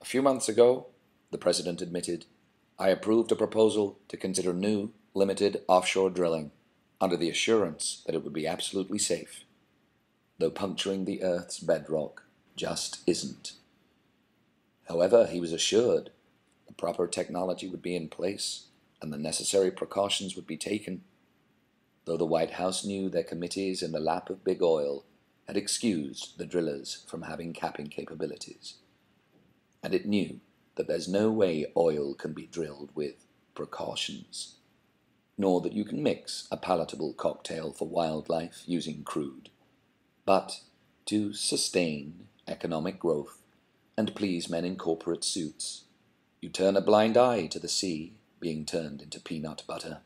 A few months ago, the President admitted, I approved a proposal to consider new, limited offshore drilling under the assurance that it would be absolutely safe, though puncturing the Earth's bedrock just isn't. However, he was assured the proper technology would be in place and the necessary precautions would be taken, though the White House knew their committees in the lap of big oil had excused the drillers from having capping capabilities. And it knew that there's no way oil can be drilled with precautions, nor that you can mix a palatable cocktail for wildlife using crude. But to sustain economic growth and please men in corporate suits, you turn a blind eye to the sea being turned into peanut butter.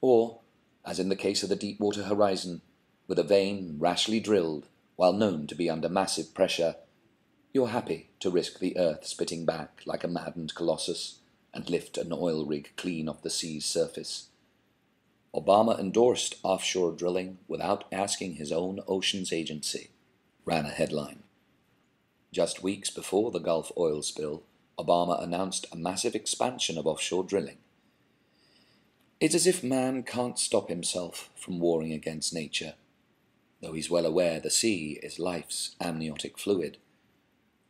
Or, as in the case of the Deepwater Horizon, with a vein rashly drilled while known to be under massive pressure, you're happy to risk the earth spitting back like a maddened colossus and lift an oil rig clean off the sea's surface. Obama endorsed offshore drilling without asking his own oceans agency, ran a headline. Just weeks before the Gulf oil spill, Obama announced a massive expansion of offshore drilling. It's as if man can't stop himself from warring against nature, though he's well aware the sea is life's amniotic fluid,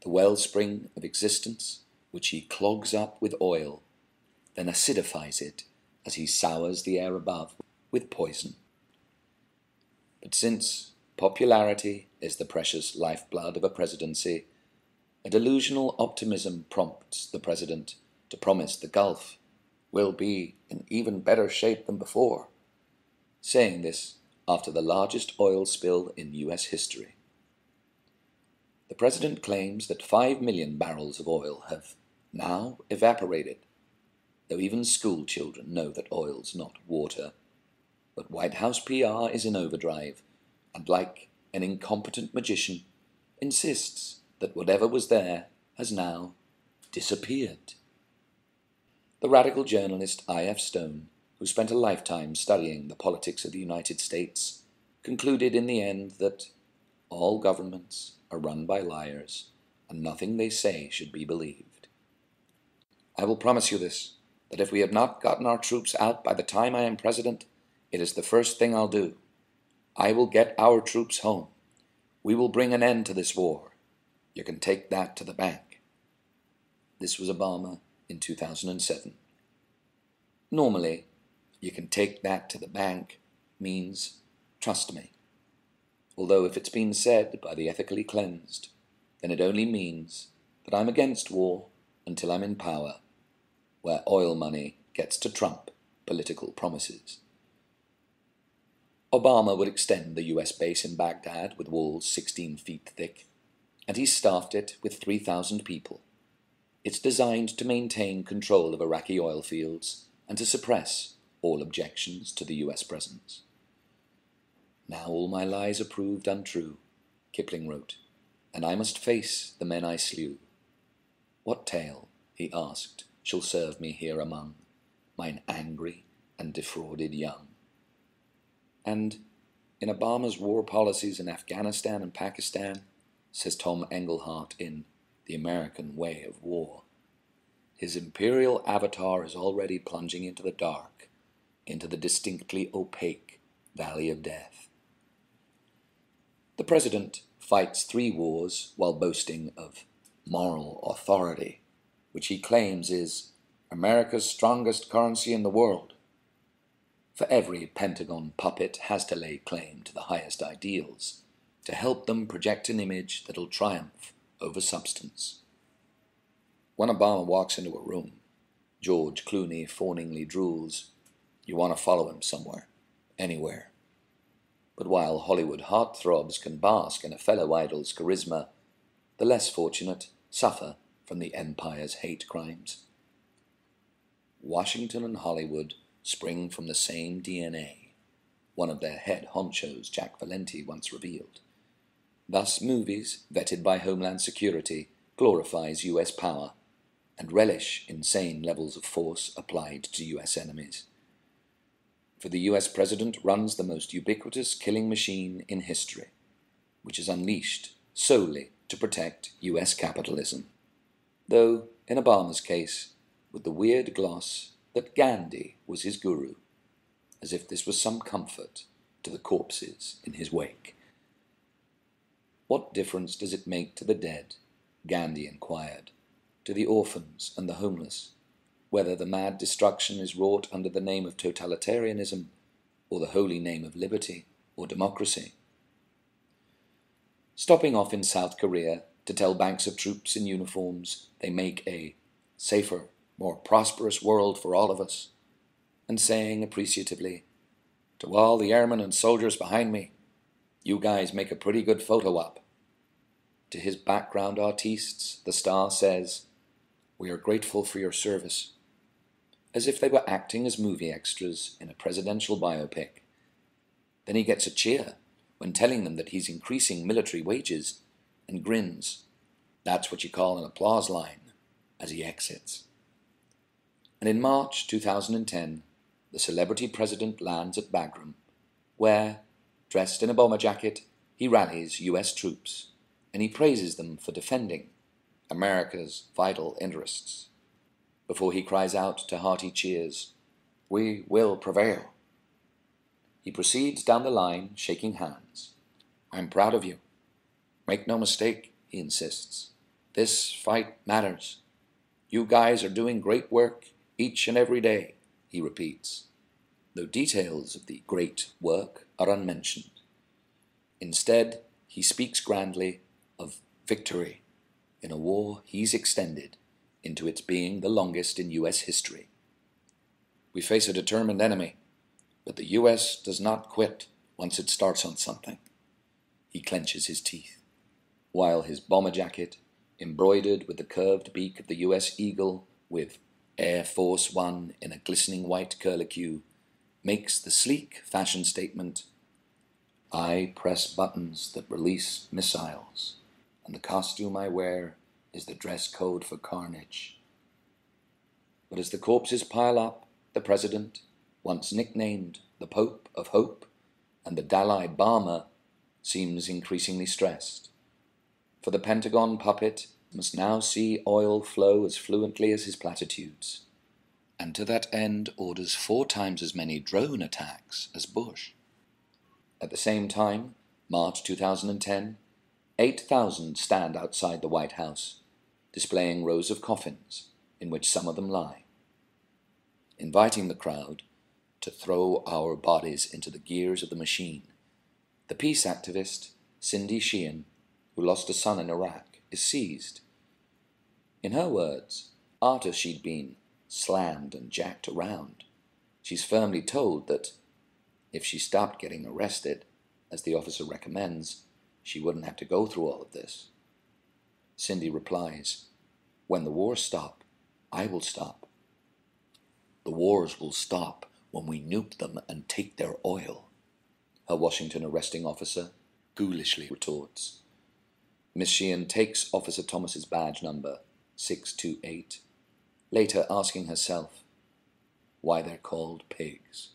the wellspring of existence which he clogs up with oil, then acidifies it as he sours the air above with poison. But since popularity is the precious lifeblood of a presidency, a delusional optimism prompts the president to promise the Gulf will be in even better shape than before, saying this after the largest oil spill in U.S. history. The president claims that 5 million barrels of oil have now evaporated, though even school children know that oil's not water. But White House PR is in overdrive, and like an incompetent magician, insists that whatever was there has now disappeared. The radical journalist I.F. Stone, who spent a lifetime studying the politics of the United States, concluded in the end that all governments are run by liars, and nothing they say should be believed. I will promise you this, that if we have not gotten our troops out by the time I am president, it is the first thing I'll do. I will get our troops home. We will bring an end to this war. You can take that to the bank. This was Obama in 2007. Normally, you can take that to the bank means trust me. Although if it's been said by the ethically cleansed, then it only means that I'm against war until I'm in power, where oil money gets to trump political promises. Obama would extend the U.S. base in Baghdad with walls 16 feet thick, and he staffed it with 3,000 people. It's designed to maintain control of Iraqi oil fields and to suppress all objections to the U.S. presence. Now all my lies are proved untrue, Kipling wrote, and I must face the men I slew. What tale, he asked, shall serve me here among mine angry and defrauded young? And in Obama's war policies in Afghanistan and Pakistan, says Tom Engelhardt in The American Way of War, his imperial avatar is already plunging into the dark, into the distinctly opaque valley of death. The president fights 3 wars while boasting of moral authority, which he claims is America's strongest currency in the world. For every Pentagon puppet has to lay claim to the highest ideals, to help them project an image that'll triumph over substance. When Obama walks into a room, George Clooney fawningly drools, you want to follow him somewhere, anywhere. But while Hollywood heartthrobs can bask in a fellow idol's charisma, the less fortunate suffer from the empire's hate crimes. Washington and Hollywood spring from the same DNA, one of their head honchos, Jack Valenti, once revealed. Thus, movies, vetted by Homeland Security, glorifies U.S. power and relish insane levels of force applied to U.S. enemies. For the U.S. president runs the most ubiquitous killing machine in history, which is unleashed solely to protect U.S. capitalism. though in Obama's case with the weird gloss that Gandhi was his guru, as if this was some comfort to the corpses in his wake. "What difference does it make to the dead," Gandhi inquired, "to the orphans and the homeless, whether the mad destruction is wrought under the name of totalitarianism or the holy name of liberty or democracy?" Stopping off in South Korea to tell banks of troops in uniforms they make a safer, more prosperous world for all of us, and saying appreciatively, "To all the airmen and soldiers behind me, you guys make a pretty good photo op." To his background artistes, the star says, "We are grateful for your service," as if they were acting as movie extras in a presidential biopic. Then he gets a cheer when telling them that he's increasing military wages, and grins. That's what you call an applause line, as he exits. And in March 2010, the celebrity president lands at Bagram, where, dressed in a bomber jacket, he rallies US troops, and he praises them for defending America's vital interests, before he cries out to hearty cheers, "We will prevail." He proceeds down the line, shaking hands. "I'm proud of you. Make no mistake," he insists. "This fight matters. You guys are doing great work each and every day," he repeats, though details of the great work are unmentioned. Instead, he speaks grandly of victory in a war he's extended into its being the longest in US history. "We face a determined enemy, but the US does not quit once it starts on something." He clenches his teeth, while his bomber jacket, embroidered with the curved beak of the US Eagle with Air Force One in a glistening white curlicue, makes the sleek fashion statement, "I press buttons that release missiles, and the costume I wear is the dress code for carnage." But as the corpses pile up, the president, once nicknamed the Pope of Hope and the Dalai Lama, seems increasingly stressed, for the Pentagon puppet must now see oil flow as fluently as his platitudes, and to that end orders 4 times as many drone attacks as Bush. At the same time, March 2010, 8,000 stand outside the White House, displaying rows of coffins in which some of them lie, inviting the crowd to throw our bodies into the gears of the machine. The peace activist, Cindy Sheehan, who lost a son in Iraq, is seized. In her words, after she'd been slammed and jacked around, she's firmly told that if she stopped getting arrested, as the officer recommends, she wouldn't have to go through all of this. Cindy replies, "When the wars stop, I will stop. The wars will stop when we nuke them and take their oil," her Washington arresting officer ghoulishly retorts. Miss Sheehan takes Officer Thomas's badge number 628, later asking herself why they're called pigs.